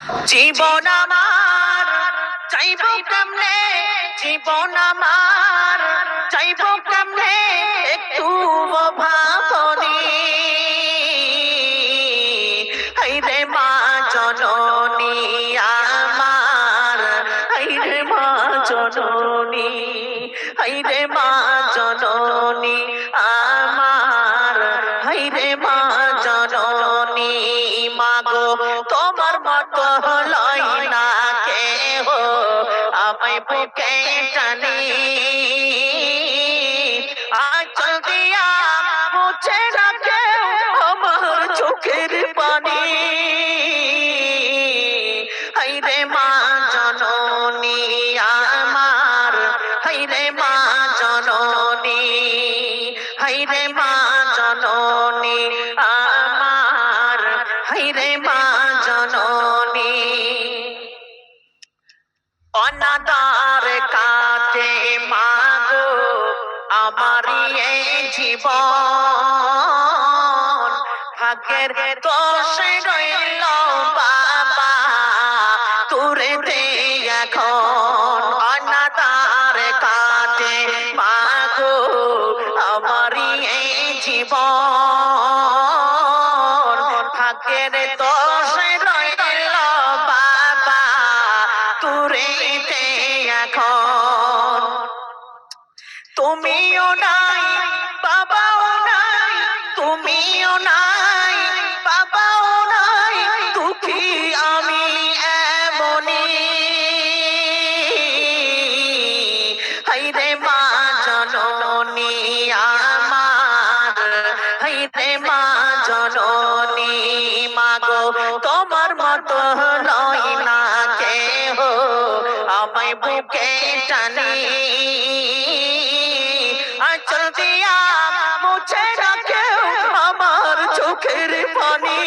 জীবন আমার চাইব কেমনে, জীবন আমার চাইব কেমনে, একটু ভাবনি। হাইরে মা জননী আমার, হাইরে মা জননী, হাইরে মা জননী আমার, হাইরে মা জননী। মাগো তোমার মতো লয় না কেহ, আমায় বুকে টানি। আঁচল দিয়া মুছে না কেউ আমার চোখের পানি। হাইরে মা জননী আমার, হাইরে মা জননী, হাইরে মা জননী আমার, হাইরে মা জননী। অনাদার কাটে মাগো আমার এই জীবন, ভাগ্যের দোষে রইল বাবা তুরেতে এখন। অনাদার কাটে মাগো আমার এই জীবন, ভাগ্যের দোষে রইল বাবা তুরেতে এখন। তুমিও নাই বাবাও নাই, তুমিও নাই বাবাও নাই, দুঃখী আমি এমনি। হাইরে মা জননী আমার, হাইরে মা জননী। মাগো তোমার মতো লয় না কেহ, আমায় বুকে টানি। আঁচল দিয়া মুছে না কেউ আমার চোখের পানি।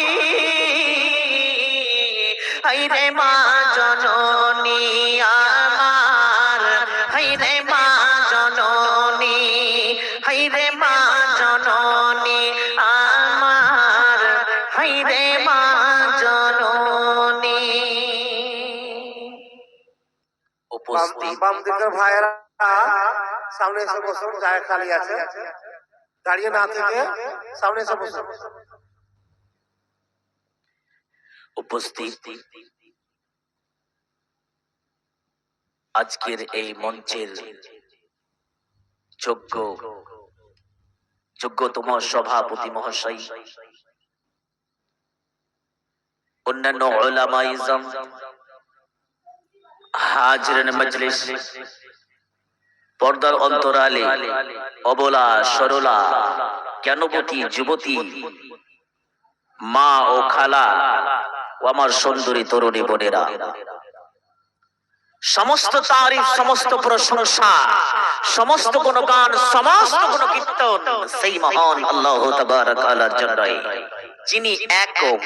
হাইরে মা জননী আমার, হাইরে মা জননী, হাইরে মা জননী আমার, হাইরে মা জননী। উপস্থিত বাম দিকের ভাইয়েরা সামনে এসে বসুন, জায়গা খালি আছে, দাঁড়িয়ে না থেকে সামনে এসে বসুন। উপস্থিত আজকের এই মঞ্চের যোগ্যতম সভাপতি মহাশয়, অন্যান্য উলামায়ে ইজম, হাজিরান মজলিস, পর্দার অন্তরালে অবলা সরলা জ্ঞানবতী যুবতী মা ও খালা ও আমার সুন্দরী তরুণী বোনেরা, সমস্ত তারিফ, সমস্ত প্রশংসা, সমস্ত গুণগান, সমস্ত গুণ কীর্তন সেই মহান আল্লাহ তাবারক ওয়া তাআলার জন্যই, যিনি একক,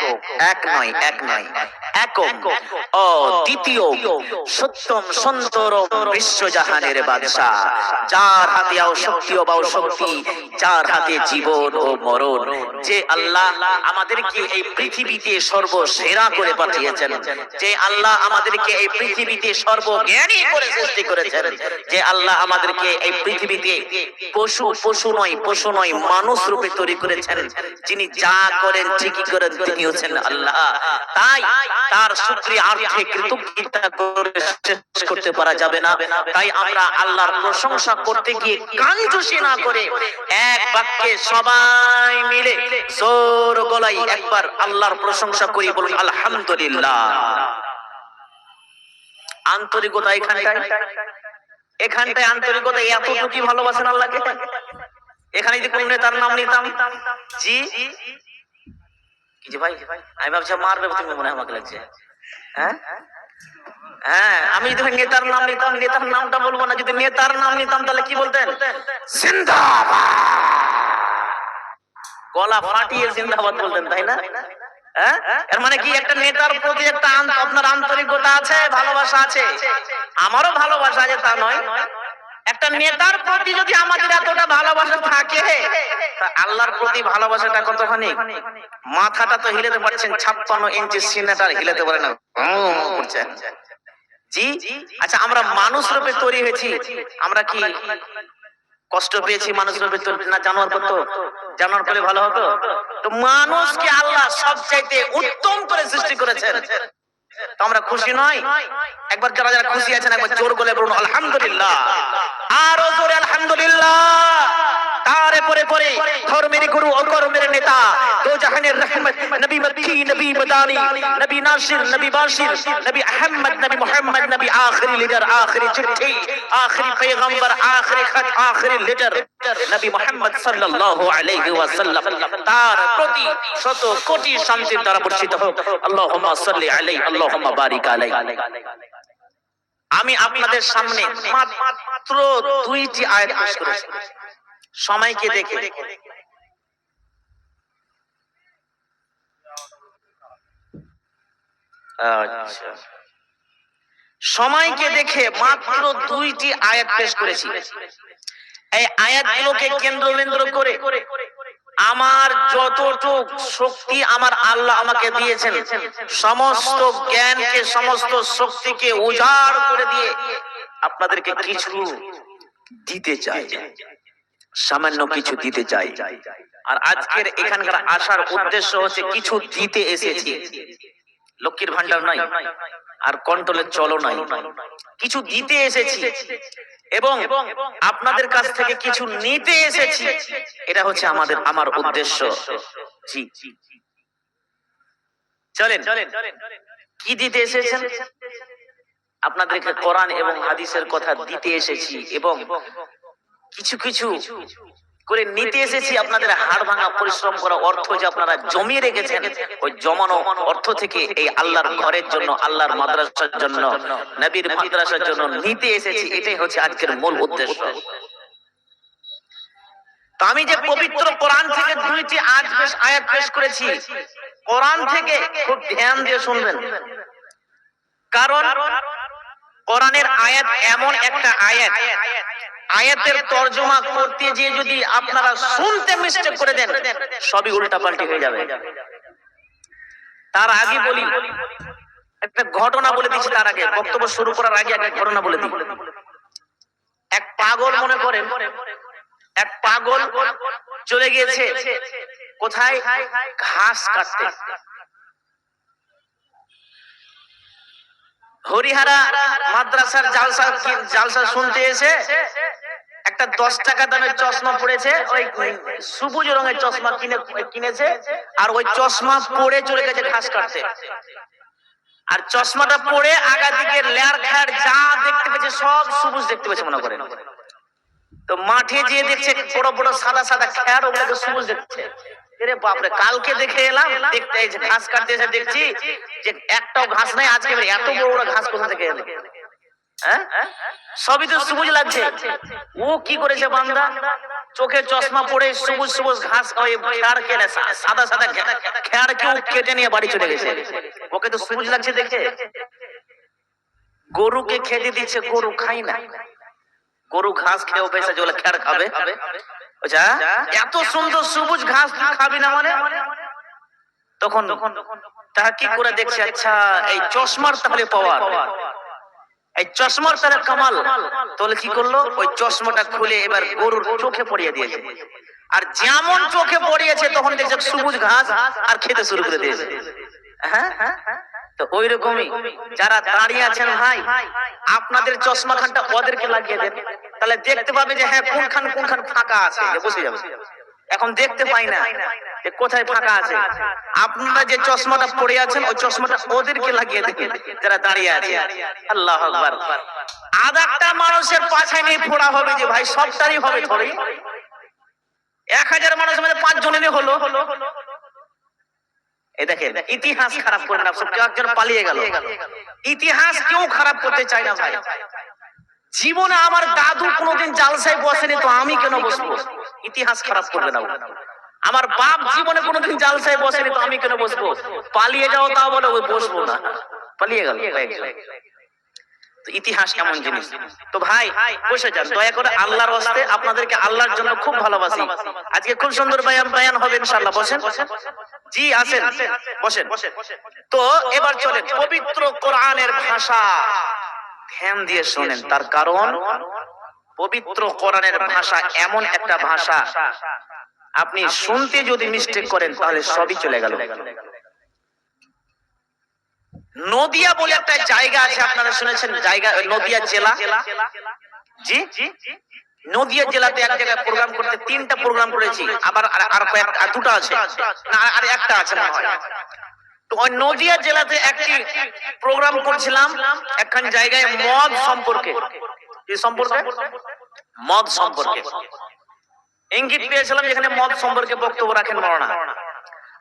এক নয়, এক নয়, একক ও দ্বিতীয় সত্যম সুন্দরম বিশ্বজাহানের বাদশা, যার হাতে শক্তি ও শক্তি, যার হাতে জীবন ও মরণ। যে আল্লাহ আমাদেরকে এই পৃথিবীতে সর্বসেরা করে পাঠিয়েছেন, যে আল্লাহ আমাদেরকে এই পৃথিবীতে সর্বজ্ঞানী করে সৃষ্টি করেছেন, যে আল্লাহ আমাদেরকে এই পৃথিবীতে পশু নয় মানুষ রূপে তৈরি করেছেন, যিনি যা করেন ঠিকই করেন, তিনি হচ্ছেন আল্লাহ। তাই তার শুকরিয়ার্থে কৃতজ্ঞতা করে শেষ করতে পারা যাবে না। তাই আমরা আল্লাহর প্রশংসা করতে গিয়ে কানজুসি না করে এক বাক্যে সবাই মিলে জোর গলায় একবার আল্লাহর প্রশংসা করি, বলুন আলহামদুলিল্লাহ। আন্তরিকতা এখানটায় আন্তরিকতা এতটুকু ভালোবাসেন আল্লাহকে। এখানে যদি কোন নেতার নাম নিতাম, জি কি যে ভাই, আমি ভাবছি মারবে তুমি, মনে হয় আমাকে লাগছে। হ্যাঁ হ্যাঁ, আমি যদি নেতার নাম নিতাম, নেতার নামটা বলবো না, যদি নেতার নাম নিতাম তাহলে কি বলতেন? জিন্দাবাদ, গলা ফাটিয়ে জিন্দাবাদ বলতেন, তাই না? এর মানে কি, একটা নেতার প্রতি একটা আপনার আন্তরিকতা আছে, ভালোবাসা আছে। আমারও ভালোবাসা আছে, তা নয়, একটা নেতার প্রতি যদি আমাদের এতটা ভালোবাসা থাকে, তা আল্লাহর প্রতি ভালোবাসাটা কতখানি? মাথাটা তো হিলাতে পারছেন, 56 ইঞ্চি সিনেটার হিলাতে পারে না, করছেন। জি, আচ্ছা আমরা মানুষ রূপে তৈরি হয়েছি, আমরা কি কষ্ট পেয়েছি মানুষ রূপে তৈরি না জানোয়ার করতো? জানোয়ার করে ভালো হতো? তো মানুষকে আল্লাহ সবচাইতে উত্তম করে সৃষ্টি করেছেন, তো আমরা খুশি নই? একবার যারা যারা খুশি আছেন একবার জোর গলায় বলুন আলহামদুলিল্লাহ, আরো জোরে আলহামদুলিল্লাহ। তারে পরে পরে ধর্মের গুরু ও কর্মের নেতা, দো জাহানের রহমত, নবী মক্কি, নবী মদানি, নবী নাসির, নবী বাশির, নবী আহমদ, নবী মুহাম্মদ, নবী আখরি লিডার, আখরি চিঠি, আখরি পয়গম্বর, আখরি খত, আখরি লিডার, নবী মুহাম্মদ সাল্লাল্লাহু আলাইহি ওয়াসাল্লাম, তার প্রতি শত কোটি শান্তির দ্বারা বর্ষিত হোক। আল্লাহুম্মা সাল্লি আলাইহি, আল্লাহুম্মা বারিক আলাইহি। আমি আপনাদের সামনে মাত্র 2টি আয়াত পেশ করেছি সময়কে দেখে। আচ্ছা, সময়কে দেখে মাত্র 2টি আয়াত পেশ করেছি। এই আয়াতগুলোকে কেন্দ্র করে আমার যতটুক শক্তি আমার আল্লাহ আমাকে দিয়েছেন, সমস্ত জ্ঞানকে, সমস্ত শক্তিকে উজাড় করে দিয়ে আপনাদেরকে কিছু দিতে চাই, সামান্য কিছু দিতে চাই। আর আজকের এখানকার আসার উদ্দেশ্য হচ্ছে কিছু দিতে এসেছি, লক্ষ্মীর ভান্ডার নাই আর কন্ট্রোলের চলো নাই, কিছু দিতে এসেছি এবং আপনাদের কাছ থেকে কিছু নিতে এসেছি। এটা হচ্ছে আমার উদ্দেশ্য। জি, চলেন কি দিতে এসেছেন? আপনাদেরকে কোরআন এবং হাদিসের কথা দিতে এসেছি এবং কিছু কিছু করে নিতে এসেছি। আপনাদের হাড় ভাঙা পরিশ্রম করা অর্থ যে আপনারা জমিয়ে রেখেছেন, ওই জমানো অর্থ থেকে এই আল্লাহর ঘরের জন্য, আল্লাহর মাদ্রাসার জন্য, নবীর মাদ্রাসার জন্য নিতে এসেছি। এটাই হচ্ছে আজকের মূল উদ্দেশ্য। তো আমি যে পবিত্র কোরআন থেকে 2টি আয়াত পেশ করেছি, কোরআন থেকে খুব ধ্যান দিয়ে শুনবেন, কারণ কোরআনের আয়াত এমন একটা আয়াত, আয়াতের তরজমা করতে গিয়ে যদি আপনারা শুনতে মিস্টেক করে দেন, সবই উল্টাপাল্টি হয়ে যাবে। তার আগে বলি, একটা ঘটনা বলে দিচ্ছি। তার আগে, বক্তব্য শুরু করার আগে একটা ঘটনা বলে দিই। এক পাগল, মনে করেন এক পাগল চলে গিয়েছে কোথায়? ঘাস কাটতে। হরিহারা মাদ্রাসার জালসা শুনতে এসে একটা 10 টাকা দামের চশমা পড়েছে, ওই সবুজ রঙের চশমা কিনেছে, আর ওই চশমা পরে চলে গেছে ঘাস কাটতে। আর চশমাটা পরে আগা দিকে লেয়ার খায়ার যা দেখতে পেয়েছে সব সবুজ দেখতে পেয়েছে মনে করেন। তো মাঠে যেয়ে দেখছে বড় বড় সাদা সাদা খেয়ার, ওগুলোকে সবুজ দেখছে। আরে বাপরে, কালকে দেখে এলাম, দেখতে এই যে ঘাস কাটতে এসে দেখছি যে একটাও ঘাস নাই, আজকে এত বড় বড় ঘাস কোথা থেকে এলো? হ্যাঁ, সবই তো সবুজ লাগছে। ও কি করেছে বান্দা, চোখে চশমা পরে সবুজ সবুজ ঘাস, ওই খেয়ার কেটে, সাদা সাদা খেয়ার কেউ কেটে নিয়ে বাড়ি চলে গেছে। ওকে তো সবুজ লাগছে দেখে। গরুকে খেতে দিচ্ছে, গরু খাই না, গরু ঘাস খেয়েও বেঁচে, যেগুলো খেয়ার খাবে। এত সুন্দর সবুজ ঘাস তুই খাবি না মানে? তখন তারা কি করে দেখছে, আচ্ছা এই চশমার তাহলে পাওয়ার, এই চশমার তারা কামাল। তাহলে কি করলো, ওই চশমাটা খুলে এবার গরুর চোখে পড়িয়ে দিয়েছে। আর যেমন চোখে পড়িয়েছে তখন দেখছে সবুজ ঘাস আর খেতে শুরু করে দিয়েছে। হ্যাঁ, তো ওই রকমই যারা দাঁড়িয়ে আছেন ভাই, আপনাদের চশমা খানটা ওদেরকে লাগিয়ে দেন, তাহলে দেখতে পাবে যে হ্যাঁ কোনখান ফাঁকা আছে, বসে যাবে। এখন দেখতে পাই না যে কোথায় ফাঁকা আছে। আপনারা যে চশমাটা পরে আছেন ওই চশমাটা ওদেরকে লাগিয়ে দেন যারা দাঁড়িয়ে আছে। আল্লাহু আকবার। আদারটা মানুষের পাছায় নেই ফোড়া হবে যে ভাই, সবটারই হবে থোড়ি। 1000 মানুষের মধ্যে 5 জনেরই হলো। এই দেখেন, ইতিহাস খারাপ করে না, সব কেউ একজন পালিয়ে গেল। ইতিহাস কেউ খারাপ করতে চায় না ভাই। জীবনে আমার দাদু কোনোদিন জালসায় বসেনি, তো আমি কেন বসবো? ইতিহাস খারাপ করবে না। আমার বাপ জীবনে কোনোদিন জালসায় বসেনি, তো আমি কেন বসবো? পালিয়ে যাও তাও বলে ওই বসবো না, পালিয়ে গেল। তো ইতিহাস এমন জিনিস। তো ভাই বসে যান দয়া করে, আল্লাহর ওয়াস্তে আপনাদেরকে আল্লাহর জন্য খুব ভালোবাসি। আজকে খুব সুন্দর বয়ান হবে ইনশাআল্লাহ। বসেন জি, আসেন বসেন। তো এবার চলেন পবিত্র কোরআনের ভাষা ধ্যান দিয়ে শোনেন, তার কারণ পবিত্র কোরআনের ভাষা এমন একটা ভাষা, আপনি শুনতে যদি মিস্টেক করেন তাহলে সবই চলে গেল। নদিয়া বলে একটা জায়গা আছে, আপনারা শুনেছেন? জায়গা নদিয়া জেলা। জি, নদিয়া জেলাতে এক জায়গায় প্রোগ্রাম করতে 3টা প্রোগ্রাম করেছি, আবার আর কয়েক দুটো আছে না, আর একটা আছে মনে হয়। তো ওই নদিয়া জেলাতে একটি প্রোগ্রাম করছিলাম একখান জায়গায় মদ সম্পর্কে। কি সম্পর্কে? মদ সম্পর্কে ইঙ্গিত পেয়েছিলাম যেখানে মদ সম্পর্কে বক্তব্য রাখেন মাওলানা।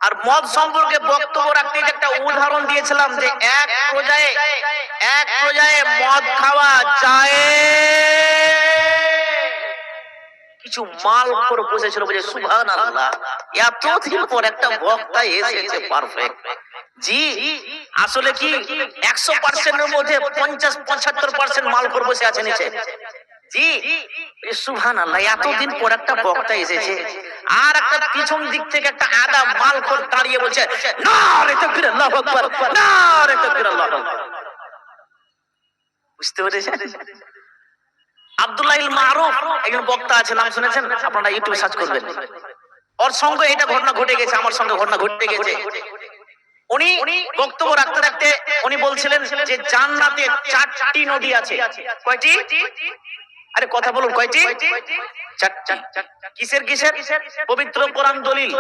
আর মদ সম্পর্কে বক্তব্য রাখতে যে একটা উদাহরণ দিয়েছিলাম যে এক পর্যায়ে মদ খাওয়া যায়। কিছু মাল করে বসেছিল, বলে সুবহানাল্লাহ, এতদিন পর একটা বক্তা এসেছে পারফেক্ট। জি, আসলে কি 100% এর মধ্যে 50-75% মাল করে বসে আছে নিচে। জি, সুবহানাল্লাহ, এতদিন পর একটা বক্তা এসেছে। আর একটা পিছন দিক থেকে একটা আদা মালখোর দাঁড়িয়ে বলছে নারে তাকবীর, আল্লাহু আকবার, নারে তাকবীর, আল্লাহু আকবার। বুঝতে পেরেছেন? আব্দুল্লাহ ইল মারুফ একজন বক্তা আছে, নাম শুনেছেন? আপনারা ইউটিউবে সার্চ করবেন। ওর সঙ্গে এটা ঘটনা ঘটে গেছে, আমার সঙ্গে ঘটনা ঘটে গেছে। উনি বক্তব্য রাখতে রাখতে উনি বলছিলেন যে জান্নাতে 4টি নদী আছে। কয়টি? আরে কথা বলুন, কয়টি? 4টি। কিসের কিসের? পবিত্র কোরআন দলিল।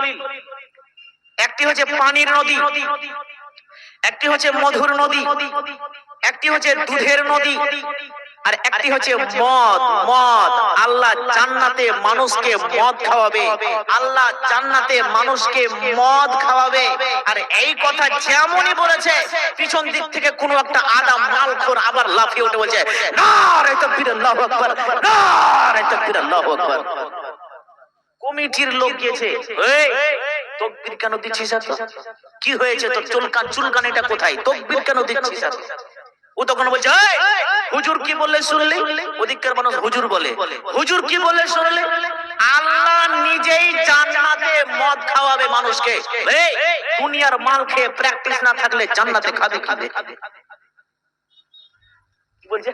একটি হচ্ছে পানির নদী, একটি হচ্ছে মধুর নদী, একটি হচ্ছে দুধের নদী, আর একটি হচ্ছে মদ। আল্লাহ জান্নাতে মানুষকে মদ খাওয়াবে, আল্লাহ জান্নাতে মানুষকে মদ খাওয়াবে। আর এই কথা যেমনই বলেছে, পিছন দিক থেকে কোনো একটা আদা মালখোর আবার লাফিয়ে উঠে বলছে নারে তাকবীর, আল্লাহু আকবার, নারে তাকবীর, আল্লাহু আকবার। কমিটির লোক গিয়েছে, এই তাকবীর কেন দিচ্ছিস এত? কি হয়েছে তোর? চুলকানিটা কোথায়? তাকবীর কেন দিচ্ছিস এত? ও তখন বলছে হুজুর কি বললে শুনলি? ওদিককার মানুষ হুজুর বলে, হুজুর কি বললে শুনলি? আল্লাহ নিজেই জান্নাতে মদ খাওয়াবে মানুষকে। দুনিয়ার মাল খেয়ে প্র্যাকটিস না থাকলে জান্নাতে খাবে খাবে। কি বলছে?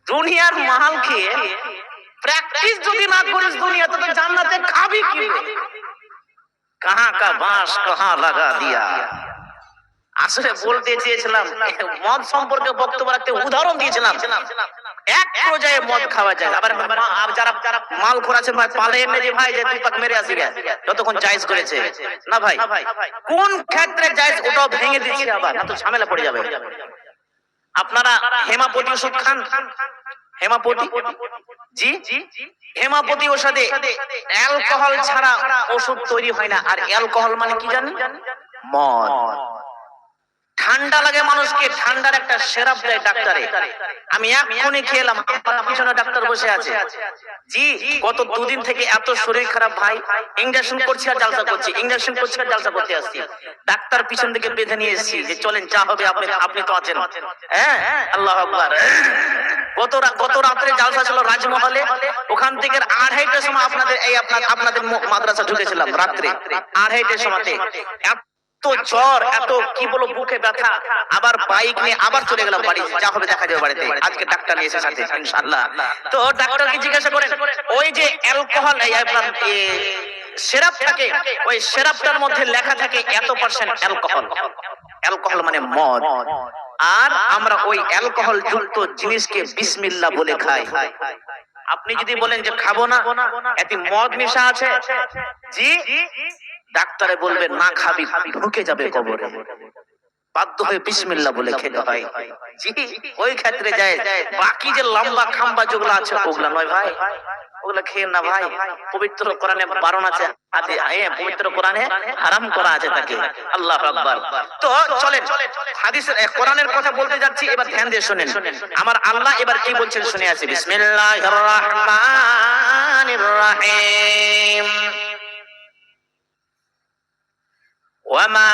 দুনিয়ার মাল খেয়ে প্র্যাকটিস যদি না করিস দুনিয়াতে, তো জান্নাতে খাবি কি? কাহা কা বাঁশ কাহা লাগা দিয়া। আসলে বলতে চেয়েছিলাম মদ সম্পর্কে বক্তব্য রাখতে উদাহরণ দিয়েছিলাম। এক পর্যায়ে মদ খাওয়া যায়, আবার যারা মাল খোরাছে ভাই পালেন না যে ভাই যে দুই পাক মেরে আসি যতক্ষণ জায়েজ করেছে না ভাই, কোন ক্ষেত্রে জায়েজ ওটাও ভেঙে দিচ্ছে, আবার এত ঝামেলা পড়ে যাবে। আপনারা হেমাপতি ওষুধ খান? হেমাপতি, জি, হেমাপতি ওষুধে অ্যালকোহল ছাড়া ওষুধ তৈরি হয় না। আর অ্যালকোহল মানে কি জানেন? মদ। ঠান্ডা লাগে মানুষকে, ঠান্ডার একটা সিরাপ দেয় ডাক্তারে। আমি এখনই খেলাম, আমার পিছনে ডাক্তার বসে আছে। জি, গত 2 দিন থেকে এত শরীর খারাপ ভাই, ইনজেকশন করছি আর জালসা করছি, ইনজেকশন করছি আর জালসা করতে আসছি। ডাক্তার পিছন থেকে বেঁধে নিয়ে এসেছি যে চলেন যা হবে আপনি তো আছেন। হ্যাঁ, আল্লাহু আকবার। গত রাত্রে জালসা ছিল রাজমহলে, ওখান থেকে 2:30টার সময় আপনাদের মাদ্রাসা ঢুকেছিলাম রাত্রে 2:30টার সময়তে। এত জ্বর, এত কি বলবো, বুকে ব্যথা, আবার বাইক নিয়ে আবার চলে গেলাম বাড়ি। যা হবে দেখা যাবে বাড়িতে। আজকে ডাক্তার নিয়ে এসে সাথে ইনশাআল্লাহ। তো ডাক্তারকে জিজ্ঞাসা করেন ওই যে অ্যালকোহল আপনার সিরাপ থাকে, ওই সিরাপটার মধ্যে লেখা থাকে এত% অ্যালকোহল। অ্যালকোহল মানে মদ। আর আমরা ওই অ্যালকোহল যুক্ত জিনিসকে বিসমিল্লাহ বলে খাই। আপনি যদি বলেন যে খাবো না, এতে মদ মিশা আছে, জি, ডাক্তারে বলবে না খাবি, ঢুকে যাবে কবরে। বাধ্য হয়ে বিসমিল্লাহ বলে খেতে হয়। জি, ওই ক্ষেত্রে যায়। বাকি যে লম্বা খাম্বা যেগুলো আছে ওগুলা নয় ভাই, ওগুলা খেয়ে না ভাই। পবিত্র কোরআনে বারণ আছে, পবিত্র কোরআনে হারাম করা আছে তাকে। আল্লাহু আকবার। তো চলেন হাদিসের কোরআনের কথা বলতে যাচ্ছি, এবার ধ্যান দিয়ে শুনেন। আমার আল্লাহ এবার কি বলছেন শুনে আসি। বিসমিল্লাহির রহমানির রহিম। وما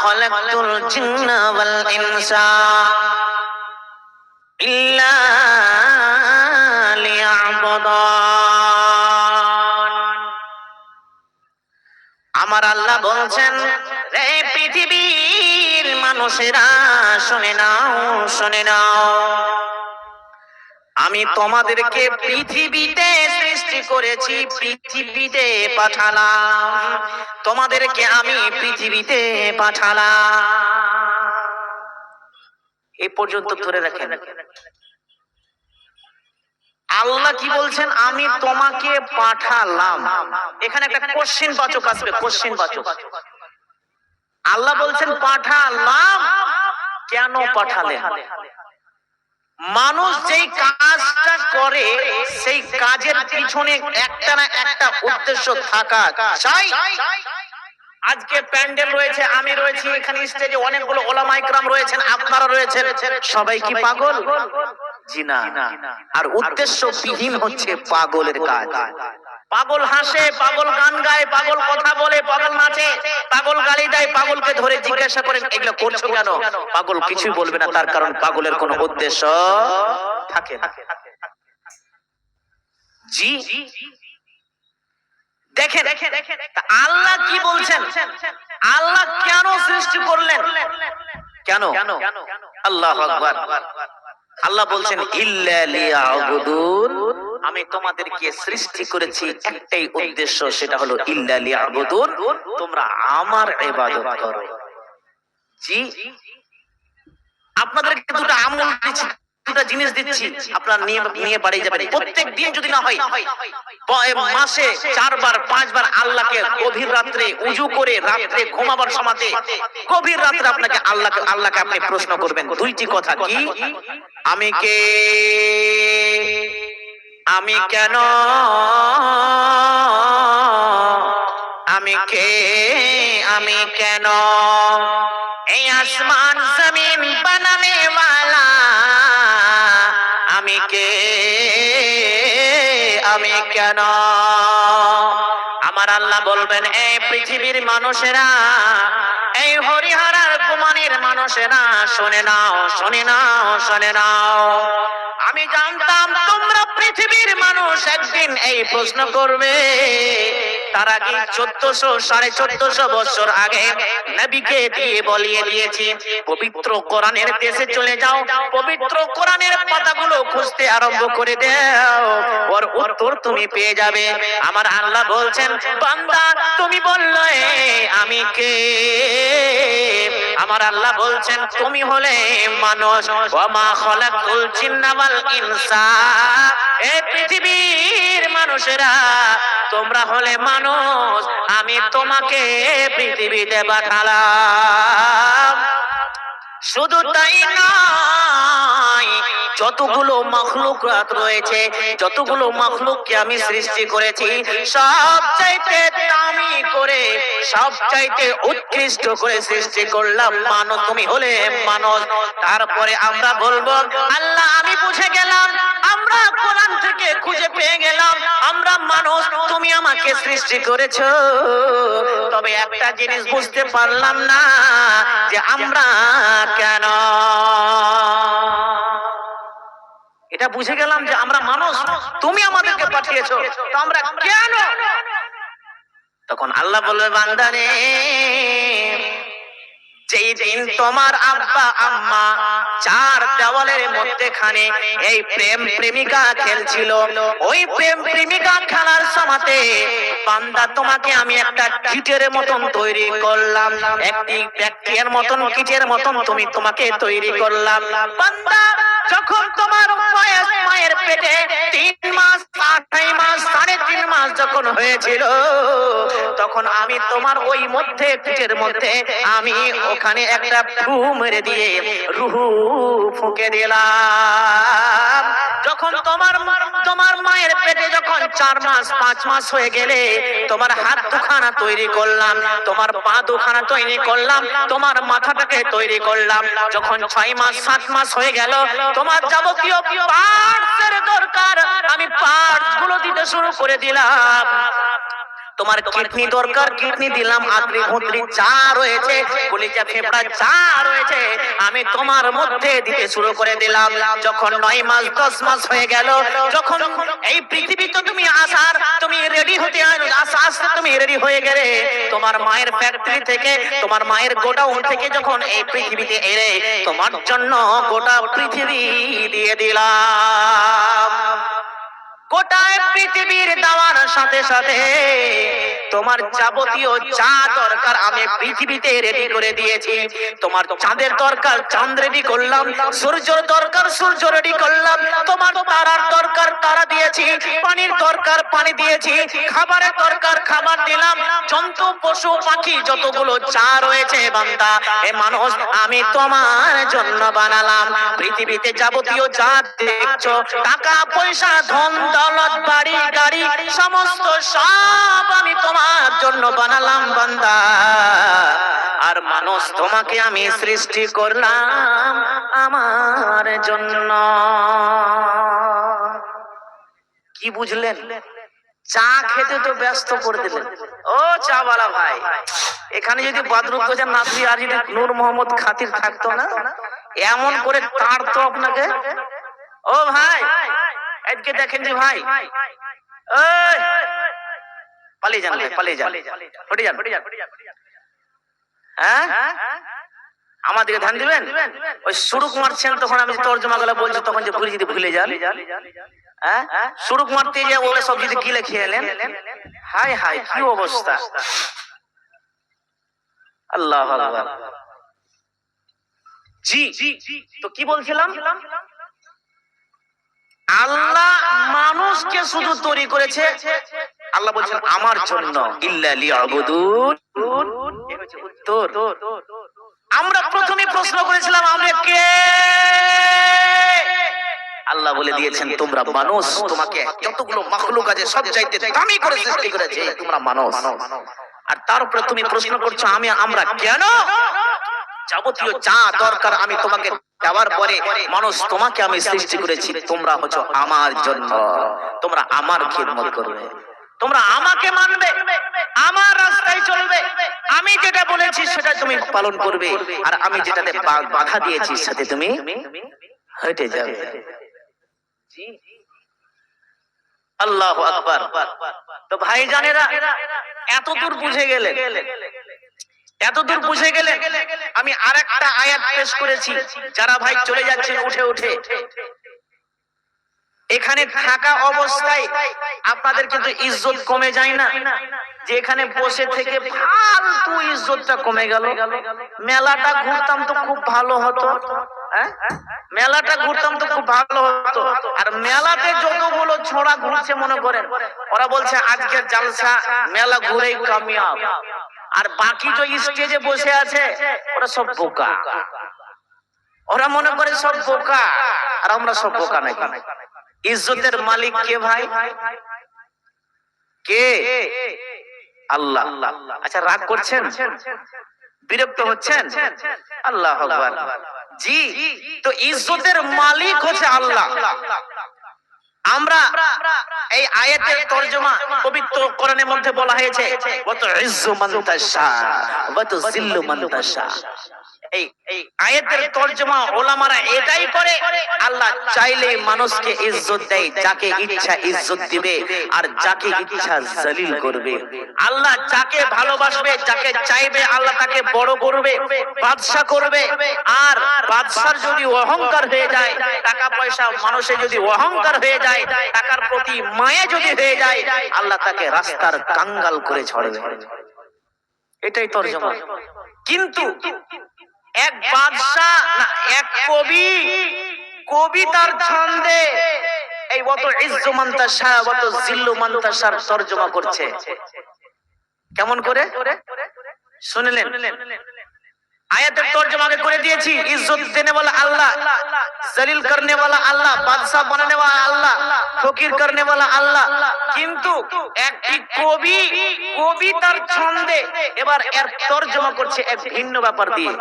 খালাকতুল জিন্না ওয়াল ইনসা ইল্লা লিয়াবুদুন। আমার আল্লাহ বলছেন, রে পৃথিবীর মানুষেরা শুনে নাও, শুনে নাও, আমি তোমাদেরকে পৃথিবীতে সৃষ্টি করেছি, পৃথিবীতে পাঠালাম, তোমাদেরকে আমি পৃথিবীতে পাঠালাম। এই পর্যন্ত ধরে রাখেন। আল্লাহ কি বলছেন? আমি তোমাকে পাঠালাম। এখানে একটা কোশ্চেন বাচক আসবে, কোশ্চেন বাচক। আল্লাহ বলছেন পাঠালাম, কেন পাঠালেন? মানুষ যেই কাজটা করে সেই কাজের পিছনে একটা না একটা উদ্দেশ্য থাকা চাই। আজকে প্যান্ডেল রয়েছে, আমি রয়েছি এখানে, স্টেজে অনেকগুলো ওলামা ইকরাম রয়েছেন, আপনারা রয়েছেন, সবাই কি পাগল? জি না। আর উদ্দেশ্য বিহীন হচ্ছে পাগলের কাজ। পাগল হাসে, পাগল গান গায়, পাগল কথা বলে, পাগল নাচে, পাগল গালি দেয়, পাগলকে ধরে জিজ্ঞাসা করেন এগুলো করছো কেন? পাগল কিছুই বলবে না, তার কারণ পাগলের কোনো উদ্দেশ্য থাকে না। জি দেখেন আল্লাহ কি বলছেন, আল্লাহ কেন সৃষ্টি করলেন, কেন? আল্লাহু আকবার। আল্লাহ বলছেন ইল্লা লিয়াবুদুন, আমি তোমাদেরকে সৃষ্টি করেছি একটাই উদ্দেশ্য, সেটা হলো ইল্লা লিয়াবুদুন, তোমরা আমার ইবাদত করো। জি আপনাদেরকে দুটো আমল দিচ্ছি, দুটো জিনিস দিচ্ছি, আপনারা নিয়ে বাড়ি যাবেন। প্রত্যেক দিন যদি না হয়, মাসে 4 বার 5 বার আল্লাহকে গভীর রাত্রে উজু করে রাত্রে ঘুমাবার সময়তে গভীর রাত্রে আপনাকে আল্লাহকে আপনি প্রশ্ন করবেন দুইটি কথা। কি? আমি কে, আমি কেন, আমি কে, আমি কেন, এই আসমান জমিন বানানে ওয়ালা আমি কে, আমি কেন? আমার আল্লাহ বলবেন, এই পৃথিবীর মানুষেরা, এই হরিহরার গুমানের মানুষেরা শুনে নাও, শুনে নাও, শুনে নাও, আমি জানতাম তোমরা পৃথিবীর মানুষ একদিন এই প্রশ্ন করবে। তার আগে 1400-1450 বছর আগে নবীকে দিয়ে বলিয়ে দিয়েছি, পবিত্র কোরআনের দেশে চলে যাও, পবিত্র কোরআনের পাতাগুলো খুঁজতে আরম্ভ করে দাও, ওর উত্তর তুমি পেয়ে যাবে। আমার আল্লাহ বলছেন, বান্দা তুমি বললে আমি কে? আমার আল্লাহ বলছেন তুমি হলে মানুষ। ওয়া মা খালাকুল জিন্না ওয়াল ইনসা, এই পৃথিবীর মানুষেরা তোমরা হলে মানুষ, আমি তোমাকে পৃথিবীতে পাঠালাম। শুধু তাই নয়, যতগুলো মাখলুকাত রয়েছে, যতগুলো মাখলুককে আমি সৃষ্টি করেছি, সবচাইতে দামি করে, সবচাইতে উৎকৃষ্ট করে সৃষ্টি করলাম মানুষ। তুমি হলে মানুষ। তারপরে আমরা বলবো, আল্লাহ আমি বুঝে গেলাম, আমরা কোরআন থেকে খুঁজে পেয়ে গেলাম আমরা মানুষ, তুমি আমাকে সৃষ্টি করেছো, তবে একটা জিনিস বুঝতে পারলাম না, যে আমরা কেন? এটা বুঝে গেলাম যে আমরা মানুষ, তুমি আমাদেরকে পাঠিয়েছো, তো আমরা কেন? তখন আল্লাহ বলবে, বান্দারে, যেই দিন তোমার আব্বা আম্মা 4 দেওয়ালের মধ্যেখানে এই প্রেম প্রেমিকা খেলছিল, ওই প্রেম প্রেমিকা খেলার সময়তে বান্দা তোমাকে আমি একটা কিটের মতন তৈরি করলাম, একটি ব্যক্তির মতন, কিটের মতন তোমাকে তৈরি করলাম। বান্দা যখন তোমার বয়স মায়ের পেটে 3 মাস 28 মাস 3.5 মাস যখন হয়েছিল, তখন আমি তোমার ওই মধ্যে পেটের মধ্যে আমি ওখানে একটা ফু মেরে দিয়ে রুহু ফুঁকে দিলাম। যখন তোমার মায়ের পেটে যখন 4 মাস 5 মাস হয়ে গেলে তোমার হাত দুখানা তৈরি করলাম, তোমার পা দুখানা তৈরি করলাম, তোমার মাথাটাকে তৈরি করলাম। যখন 6 মাস 7 মাস হয়ে গেল, তোমার যাবতীয় পার্টসের দরকার আমি পার্টস গুলো দিতে শুরু করে দিলাম। তোমার কিডনি দরকার, কিডনি দিলাম, আত্রি ভুতরি যা রয়েছে, কলিজা ফেফড়া যা রয়েছে, আমি তোমার মধ্যে দিতে শুরু করে দিলাম। যখন 9 মাস 10 মাস হয়ে গেল, যখন এই পৃথিবীতে তুমি আসার, তুমি রেডি হতে আস্তে আস্তে তুমি রেডি হয়ে গেলে, তোমার মায়ের ফ্যাক্টরি থেকে, তোমার মায়ের গোডাউন থেকে যখন এই পৃথিবীতে এলে, তোমার জন্য গোটা পৃথিবী দিয়ে দিলাম। গোটা পৃথিবীর দেওয়ার সাথে সাথে তোমার যাবতীয় যা দরকার আমি পৃথিবীতে রেডি করে দিয়েছি। তোমার চাঁদের দরকার চাঁদ রেডি করলাম, সূর্যের দরকার সূর্য রেডি করলাম, তোমার তারার দরকার তারা দিয়েছি, পানির দরকার পানি দিয়েছি, খাবারের দরকার খাবার দিলাম, জন্তু পশু পাখি যতগুলো যা রয়েছে বান্দা এ মানুষ আমি তোমার জন্য বানালাম। পৃথিবীতে যাবতীয় যা দেখছো, টাকা পয়সা ধন দৌলত বাড়ি গাড়ি সমস্ত সব আমি তোমার জন্য বানালাম বান্দা। আর মানুষ তোমাকে আমি সৃষ্টি করলাম আমার জন্য। কি বুঝলেন? চা খেতে তো ব্যস্ত করে দিলেন। ও চাওয়ালা ভাই, এখানে যদি বাদরুদ গোজার নাসরি আর যদি নূর মোহাম্মদ খাতির থাকতো না, এমন করে তাড়তো আপনাকে। ও ভাই আজকে দেখেন যে ভাই, ওই পালিয়ে যান ভাই, পালিয়ে যান, হটে যান, হ্যাঁ আমাদেরকে ধ্যান দিবেন। ওই সুরুক মারছেন তখন আমি তর্জমা গুলো বলছি, তখন যে ভুলে যদি ভুলে যান, হ্যাঁ সুরুক মারতে যে ওগুলো সব যদি গিলে খেয়ে এলেন, হায় হায় কি অবস্থা। আল্লাহ আকবার। জি তো কি বলছিলাম, আল্লাহ মানুষকে শুধু তৈরি করেছে, আল্লাহ বলছেন আমার জন্য, ইল্লা লিয়াবুদুন। উত্তর, আমরা প্রথমে প্রশ্ন করেছিলাম আমরা কে, আল্লাহ বলে দিয়েছেন তোমরা মানুষ। তোমাকে যতগুলো মাখলুক আছে সব চাইতে দামি করে সৃষ্টি করেছে, তোমরা মানুষ। আর তার উপরে তুমি প্রশ্ন করছো আমরা কেন? যাবতীয় যা দরকার আমি তোমাকে দেওয়ার পরে মানুষ তোমাকে আমি সৃষ্টি করেছি, তোমরা হচ্ছে আমার জন্য, তোমরা আমার খিদমত করবে, তোমরা আমাকে মানবে, আমার রাস্তায় চলবে, আমি যেটা বলেছি সেটা তুমি পালন করবে, আর আমি যেটাতে বাধা দিয়েছি সেটা তুমি হেঁটে যাবে। আল্লাহু আকবার। তো ভাইজানেরা এতদূর বুঝে গেলে, এতদূর বুঝে গেলে আমি আরেকটা আয়াত পেশ করেছি। যারা ভাই চলে যাচ্ছেন উঠে উঠে, এখানে থাকা অবস্থায় আপনাদের কিন্তু ইজ্জত কমে যায় না, যে এখানে বসে থেকে ফালতু ইজ্জতটা কমে গেল। মেলাটা ঘুরতাম তো খুব ভালো হতো, মেলাটা ঘুরতাম তো খুব ভালো হতো। আর মেলাতে যতগুলো ছোড়া ঘুরছে মনে করেন ওরা বলছে আজকের জালসা মেলা ঘুরেই কামিয়াব, আর বাকি যে স্টেজে বসে আছে ওরা সব বোকা, ওরা মনে করে সব বোকা, আর আমরা সব বোকা নাকি? ইজ্জতের মালিক কে ভাই? কে? আল্লাহ। আচ্ছা রাগ করছেন, বিরক্ত হচ্ছেন? আল্লাহ আকবার। জি তো ইজ্জতের মালিক হচ্ছে আল্লাহ। আমরা এই আয়াতের তরজমা পবিত্র কোরআনের মধ্যে বলা হয়েছে ওয়া তুইজ্জু মান তাশা ওয়া তুযিল্লু মান তাশা। এই আয়াতের তরজমা ওলামারা এটাই করে, আল্লাহ চাইলে মানুষকে ইজ্জত দেয়, যাকে ইচ্ছা ইজ্জত দিবে আর যাকে ইচ্ছা জলিল করবে। আল্লাহ যাকে ভালোবাসবে, যাকে চাইবে আল্লাহ তাকে বড় করবে, বাদশা করবে। আর বাদশার যদি অহংকার হয়ে যায়, টাকা পয়সা মানুষের যদি অহংকার হয়ে যায়, টাকার প্রতি মায়া যদি হয়ে যায়, আল্লাহ তাকে রাস্তার কাঙ্গাল করে ছড়বে। এটাই তরজমা। কিন্তু এক বাদশা না, এক কবিতার ছন্দে এই ওয়া তুইজ্জু মান তাশা ওয়া তুযিল্লু মান তাশার তরজমা করছে। কেমন করে শুনলেন? आयतेर तर्जुमा आगे करे दिएছি इज्जत देने वाला अल्लाह, जलील करने वाला अल्लाह, बादशाह बनाने वाला अल्लाह, फकीर करने वाला अल्लाह। किंतु একটি কবিতার ছন্দে এবার এর তরজমা করছে এক ভিন্ন ব্যাপার দিয়ে।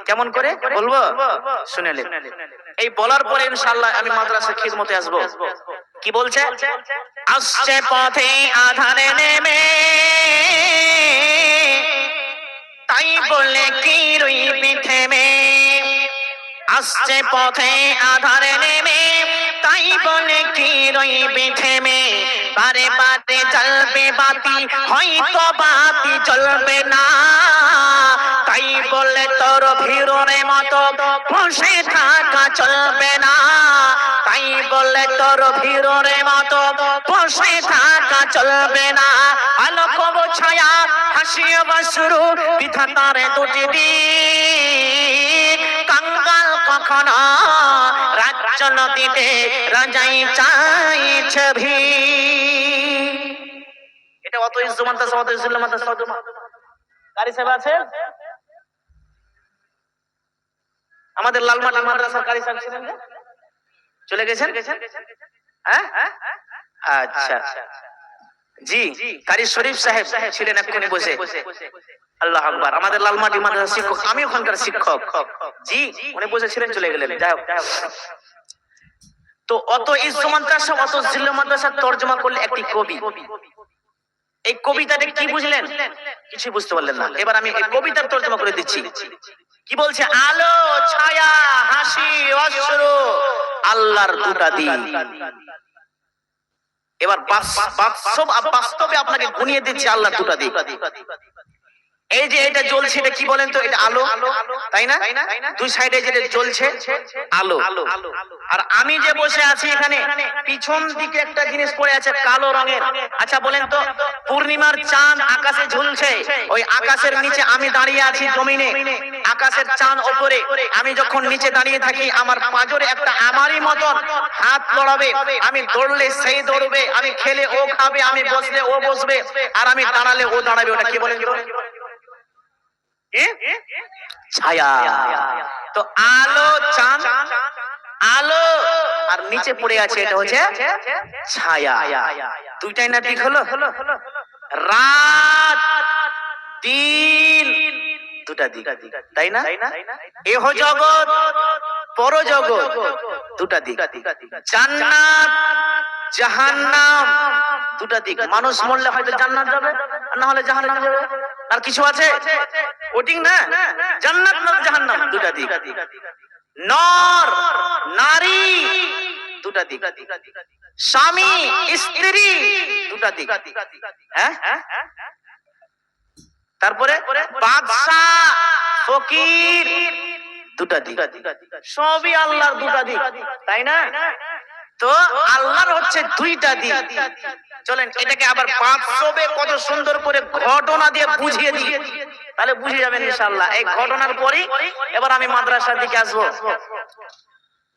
কেমন করে বলবো শুনেলেন? এই বলার পরে ইনশাআল্লাহ আমি মাদ্রাসা খিদমতে আসব। কি বলছে? আসছে পথে আধারে নেমে, তাই বলে কি রইবি থেমে। আসছে পথে আধারে নেমে, তাই বলে কি রইবি থেমে। বারে বারে জ্বলবে বাতি, হয়তো বাতি জ্বলবে না, তাই বলে তোর ভিড়নের মতো বসে থাকা চলবে না। তাই বলে তোর ভিড়নের মতো বসে থাকা চলবে না। আলোক ছায়া হাসিও বা শুরু বিধাতার দুটি দিক। কাঙ্গাল কখনো রাজ্য নদীতে রাজাই চাইছে ভিড়। এটা অত ইজ্জুমান্তা সাওয়াত ইসলামাতা সাদুমা কারি সাহেব আছে। আমাদের লালমাটি মাদ্রাসার কারি সাহেব ছিলেন না? চলে গেছেন? হ্যাঁ, আচ্ছা জি, কারি শরীফ সাহেব ছিলেন এক্ষুনি বসে। আল্লাহ আকবার। আমাদের লালমাটি মাদ্রাসার শিক্ষক, আমি ওখানকার শিক্ষক। জি, উনি বসেছিলেন, চলে গেলেন। যাই হোক, তো অত ইজ্জু মাদ্রাসা অত জিল্লু মাদ্রাসার তরজমা করলে একটি কবি। এই কবিতাটা কি বুঝলেন? কিছু বুঝতে পারলেন না। এবার আমি এই কবিতার তরজমা করে দিচ্ছি। কি বলছে? আলো ছায়া হাসি অশ্রু আল্লাহর দুটা দিক। এবার বাস্তবে আপনাকে গুনিয়ে দিচ্ছি আল্লাহর দুটা দিক। এই যে এটা জ্বলছে, এটা কি বলেন তো? এটা আলো, তাই না? দুই সাইডে যেটা জ্বলছে আলো। আর আমি যে বসে আছি এখানে, পিছন দিকে একটা জিনিস পড়ে আছে কালো রঙের। আচ্ছা বলেন তো, পূর্ণিমার চাঁদ আকাশে ঝুলছে, ওই আকাশের নিচে আমি দাঁড়িয়ে আছি জমিনে, আকাশের চাঁদ ওপরে। আমি যখন নিচে দাঁড়িয়ে থাকি, আমার পাঁজরে একটা আমারই মতন হাত লড়াবে। আমি দৌড়লে সেই দৌড়বে, আমি খেলে ও খাবে, আমি বসলে ও বসবে, আর আমি দাঁড়ালে ও দাঁড়াবে। ওটা কি বলেন তো? ছায়া। তো আলো চাঁদ, আলো আর নিচে পড়ে আছে, এটা হচ্ছে ছায়া। দুইটাই না দিক হলো? রাত দিন দুটা দিক, তাই না? এহ জগৎ পর জগৎ দুটা দিক। জান্নাত জাহান্নাম দুটা দিক। মানুষ মরলে হয়তো জান্নাত যাবে, আর না হলে জাহান্নাম যাবে। আর কিছু আছে ওটিং না? জান্নাত না জাহান্নাম দুটা দিক। নর নারী দুটা দিক। স্বামী স্ত্রী দুটা দিক। হ্যাঁ, তারপরে বাদশা ফকির দুটা দিক। সবই আল্লাহর দুটা দিক, তাই না? তো আল্লাহর হচ্ছে দুইটা দিক। চলেন এটাকে আবার বাস্তবে কত সুন্দর করে ঘটনা দিয়ে বুঝিয়ে দিই, তাহলে বুঝে যাবেন ইনশাআল্লাহ। এই ঘটনার পরেই এবার আমি মাদ্রাসার দিকে আসবো।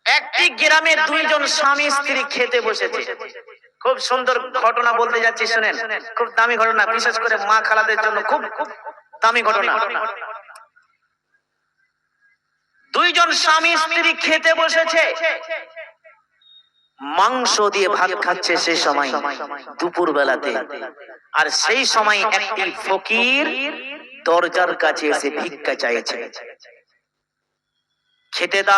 একটি গ্রামে দুইজন স্বামী স্ত্রী খেতে বসেছে। খুব সুন্দর ঘটনা বলতে যাচ্ছি, শুনেন। খুব দামি ঘটনা, বিশেষ করে মা খালাদের জন্য খুব দামি ঘটনা। দুইজন স্বামী স্ত্রী খেতে বসেছে, মাংস দিয়ে ভাত খাচ্ছে সেই সময় দুপুর বেলাতে। আর সেই সময় একটি ফকির দরজার কাছে এসে ভিক্ষা চাইছে। খেতে দাও।